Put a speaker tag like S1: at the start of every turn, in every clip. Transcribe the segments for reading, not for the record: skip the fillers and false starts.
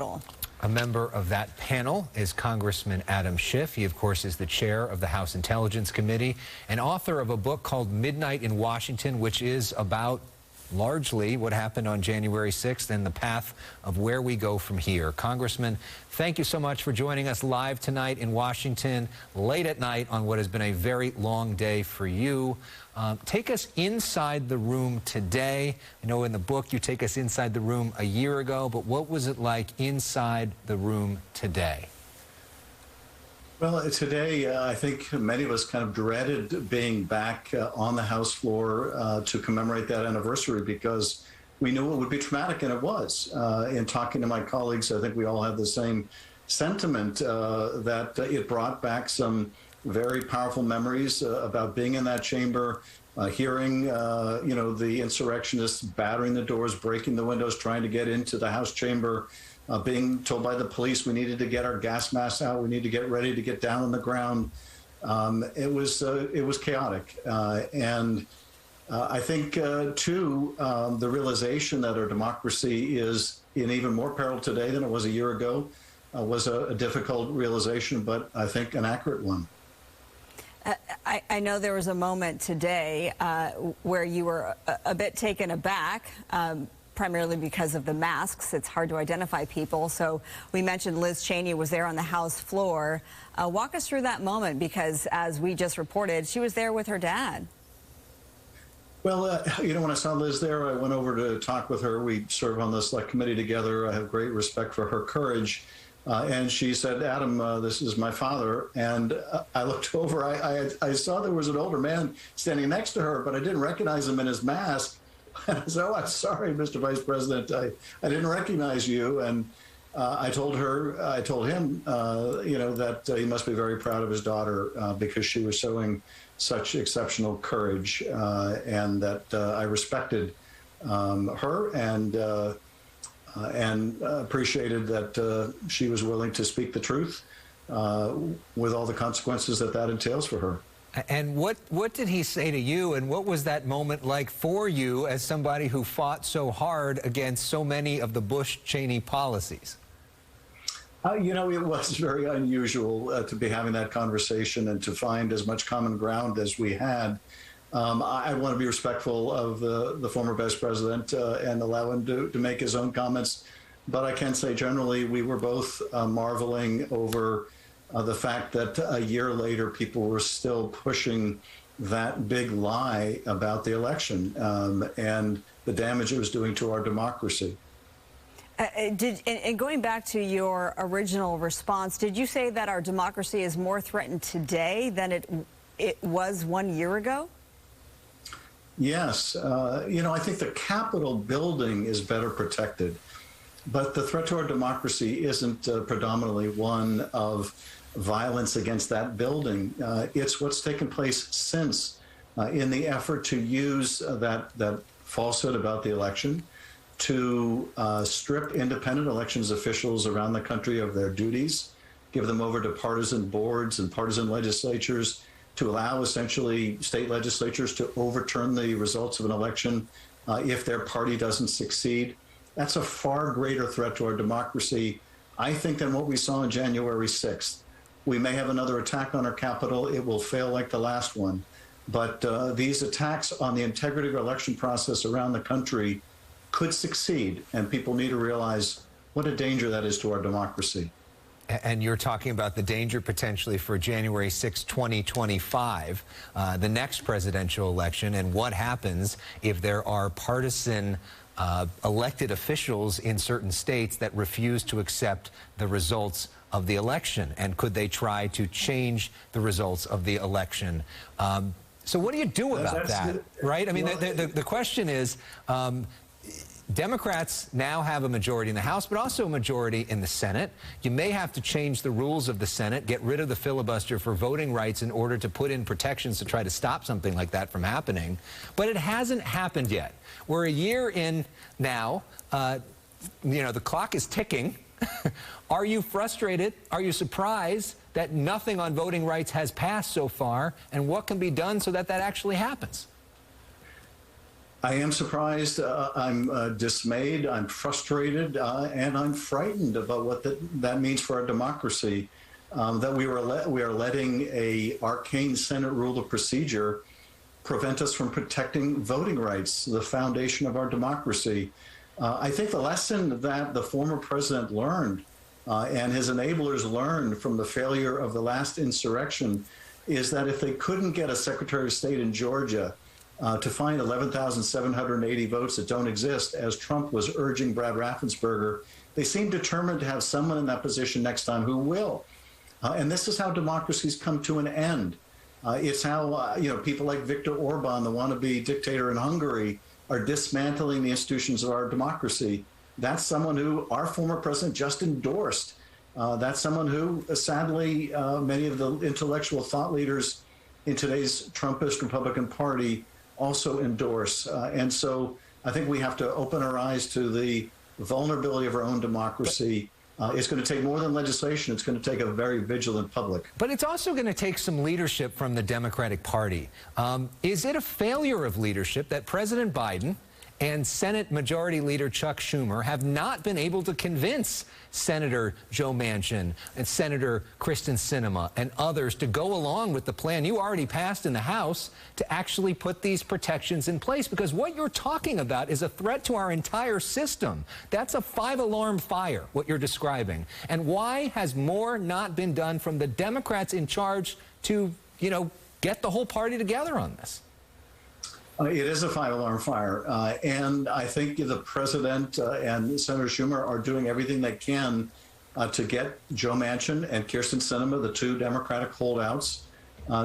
S1: Capitol.
S2: A member of that panel is Congressman Adam Schiff. He, of course, is the chair of the House Intelligence Committee and author of a book called Midnight in Washington, which is about largely what happened on January 6th and the path of where we go from here. Congressman, thank you so much for joining us live tonight in Washington, late at night on what has been a very long day for you. Take us inside the room today. I know in the book you take us inside the room a year ago, but what was it like inside the room today?
S3: Well, today, I think many of us kind of dreaded being back on the House floor to commemorate that anniversary because we knew it would be traumatic, and it was. In talking to my colleagues, I think we all have the same sentiment that it brought back some very powerful memories about being in that chamber, hearing, the insurrectionists battering the doors, breaking the windows, trying to get into the House chamber. Being told by the police we needed to get our gas masks out, we need to get ready to get down on the ground. It was chaotic, and I think too the realization that our democracy is in even more peril today than it was a year ago was a difficult realization, but I think an accurate one.
S1: I know there was a moment today where you were a bit taken aback. Primarily because of the masks. It's hard to identify people. So we mentioned Liz Cheney was there on the House floor. Walk us through that moment because, as we just reported, she was there with her dad.
S3: Well, when I saw Liz there, I went over to talk with her. We serve on the select committee together. I have great respect for her courage. And she said, Adam, this is my father. And I looked over. I saw there was an older man standing next to her, but I didn't recognize him in his mask. And I said, oh, I'm sorry, Mr. Vice President, I didn't recognize you. And I told him, that he must be very proud of his daughter because she was showing such exceptional courage and that I respected her and appreciated that she was willing to speak the truth with all the consequences that entails for her.
S2: And what did he say to you, and what was that moment like for you as somebody who fought so hard against so many of the Bush-Cheney policies?
S3: It was very unusual to be having that conversation and to find as much common ground as we had. I want to be respectful of the former Vice President and allow him to make his own comments. But I can say generally we were both marveling over the fact that a year later, people were still pushing that big lie about the election and the damage it was doing to our democracy.
S1: And going back to your original response, did you say that our democracy is more threatened today than it was 1 year ago?
S3: Yes. I think the Capitol building is better protected, but the threat to our democracy isn't predominantly one of violence against that building. It's what's taken place since in the effort to use that falsehood about the election to strip independent elections officials around the country of their duties, give them over to partisan boards and partisan legislatures, to allow essentially state legislatures to overturn the results of an election if their party doesn't succeed. That's a far greater threat to our democracy, I think, than what we saw on January 6th. We may have another attack on our Capitol. It will fail like the last one. But these attacks on the integrity of our election process around the country could succeed, and people need to realize what a danger that is to our democracy.
S2: And you're talking about the danger potentially for January 6, 2025, the next presidential election, and what happens if there are partisan elected officials in certain states that refuse to accept the results of the election, and could they try to change the results of the election? So what do you do about that, right? I mean, the question is, Democrats now have a majority in the House, but also a majority in the Senate. You may have to change the rules of the Senate, get rid of the filibuster for voting rights in order to put in protections to try to stop something like that from happening. But it hasn't happened yet. We're a year in now. The clock is ticking. Are you frustrated? Are you surprised that nothing on voting rights has passed so far? And what can be done so that that actually happens?
S3: I am surprised. I'm dismayed. I'm frustrated, and I'm frightened about what that means for our democracy. That we are letting a arcane Senate rule of procedure prevent us from protecting voting rights, the foundation of our democracy. I think the lesson that the former president learned and his enablers learned from the failure of the last insurrection is that if they couldn't get a Secretary of State in Georgia to find 11,780 votes that don't exist, as Trump was urging Brad Raffensperger, they seem determined to have someone in that position next time who will. And this is how democracies come to an end. It's how people like Viktor Orban, the wannabe dictator in Hungary, are dismantling the institutions of our democracy. That's someone who our former president just endorsed. That's someone who, sadly, many of the intellectual thought leaders in today's Trumpist Republican Party also endorse. And so I think we have to open our eyes to the vulnerability of our own democracy. It's going to take more than legislation. It's going to take a very vigilant public.
S2: But it's also going to take some leadership from the Democratic Party. Is it a failure of leadership that President Biden and Senate Majority Leader Chuck Schumer have not been able to convince Senator Joe Manchin and Senator Kristen Sinema and others to go along with the plan you already passed in the House to actually put these protections in place? Because what you're talking about is a threat to our entire system. That's a 5-alarm fire, what you're describing. And why has more not been done from the Democrats in charge to, get the whole party together on this?
S3: It is a 5-alarm fire, and I think the president and Senator Schumer are doing everything they can to get Joe Manchin and Kyrsten Sinema, the two Democratic holdouts,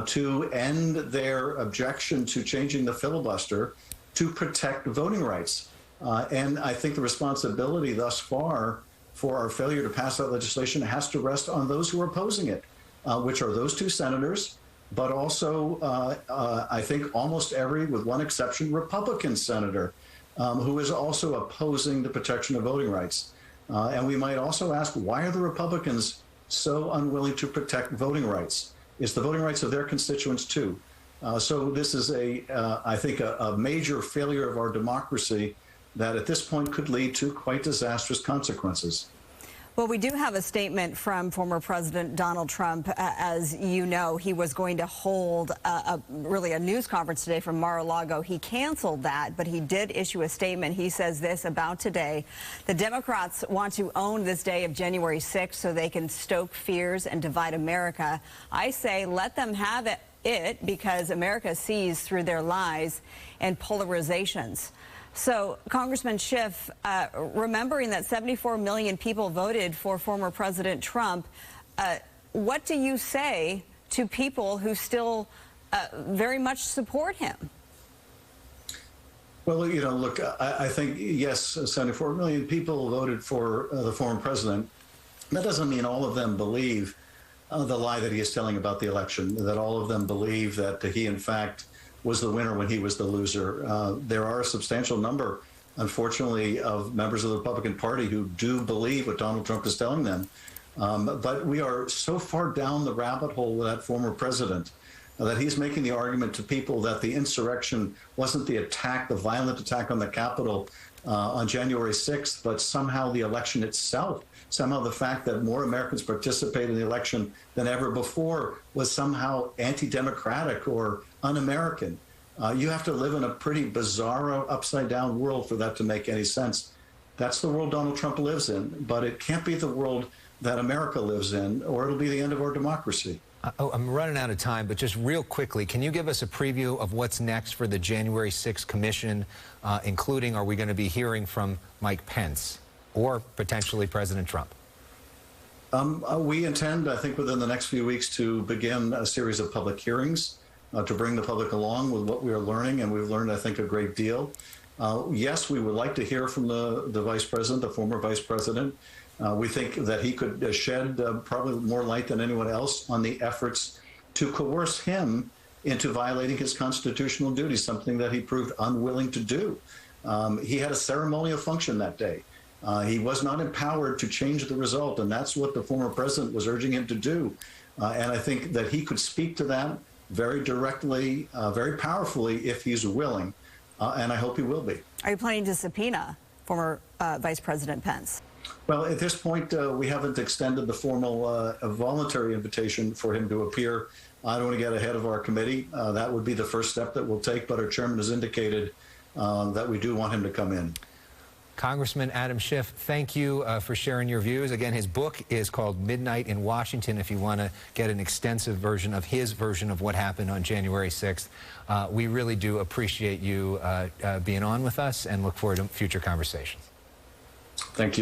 S3: to end their objection to changing the filibuster to protect voting rights. And I think the responsibility thus far for our failure to pass that legislation has to rest on those who are opposing it, which are those two senators, but also, I think almost every, with one exception, Republican senator who is also opposing the protection of voting rights. And we might also ask, why are the Republicans so unwilling to protect voting rights? It's the voting rights of their constituents, too. So this is, I think, a major failure of our democracy that at this point could lead to quite disastrous consequences.
S1: Well, we do have a statement from former President Donald Trump. As you know, he was going to hold really a news conference today from Mar-a-Lago. He canceled that, but he did issue a statement. He says this about today: the Democrats want to own this day of January 6th so they can stoke fears and divide America. I say let them have it because America sees through their lies and polarizations. So, Congressman Schiff, remembering that 74 million people voted for former President Trump, what do you say to people who still very much support him?
S3: Well, look, I think, yes, 74 million people voted for the former president. That doesn't mean all of them believe the lie that he is telling about the election, that all of them believe that he, in fact, was the winner when he was the loser. There are a substantial number, unfortunately, of members of the Republican Party who do believe what Donald Trump is telling them. But we are so far down the rabbit hole with that former president that he's making the argument to people that the insurrection wasn't the attack, the violent attack on the Capitol on January 6th, but somehow the election itself, somehow the fact that more Americans participated in the election than ever before was somehow anti-democratic or un-American. You have to live in a pretty bizarro, upside-down world for that to make any sense. That's the world Donald Trump lives in, but it can't be the world that America lives in, or it'll be the end of our democracy.
S2: I'm running out of time, but just real quickly, can you give us a preview of what's next for the January 6th commission, including, are we going to be hearing from Mike Pence or potentially President Trump?
S3: We intend, I think, within the next few weeks to begin a series of public hearings to bring the public along with what we are learning, and we've learned, I think, a great deal. Yes, we would like to hear from the vice president, the former vice president. We think that he could shed probably more light than anyone else on the efforts to coerce him into violating his constitutional duties, something that he proved unwilling to do. He had a ceremonial function that day. He was not empowered to change the result, and that's what the former president was urging him to do. And I think that he could speak to that very directly, very powerfully, if he's willing. and I hope he will be.
S1: Are you planning to subpoena former Vice President Pence?
S3: Well, at this point, we haven't extended the formal voluntary invitation for him to appear. I don't want to get ahead of our committee. That would be the first step that we'll take, but our chairman has indicated that we do want him to come in.
S2: Congressman Adam Schiff, thank you for sharing your views. Again, his book is called Midnight in Washington, if you want to get an extensive version of his version of what happened on January 6th. We really do appreciate you being on with us and look forward to future conversations.
S3: Thank you.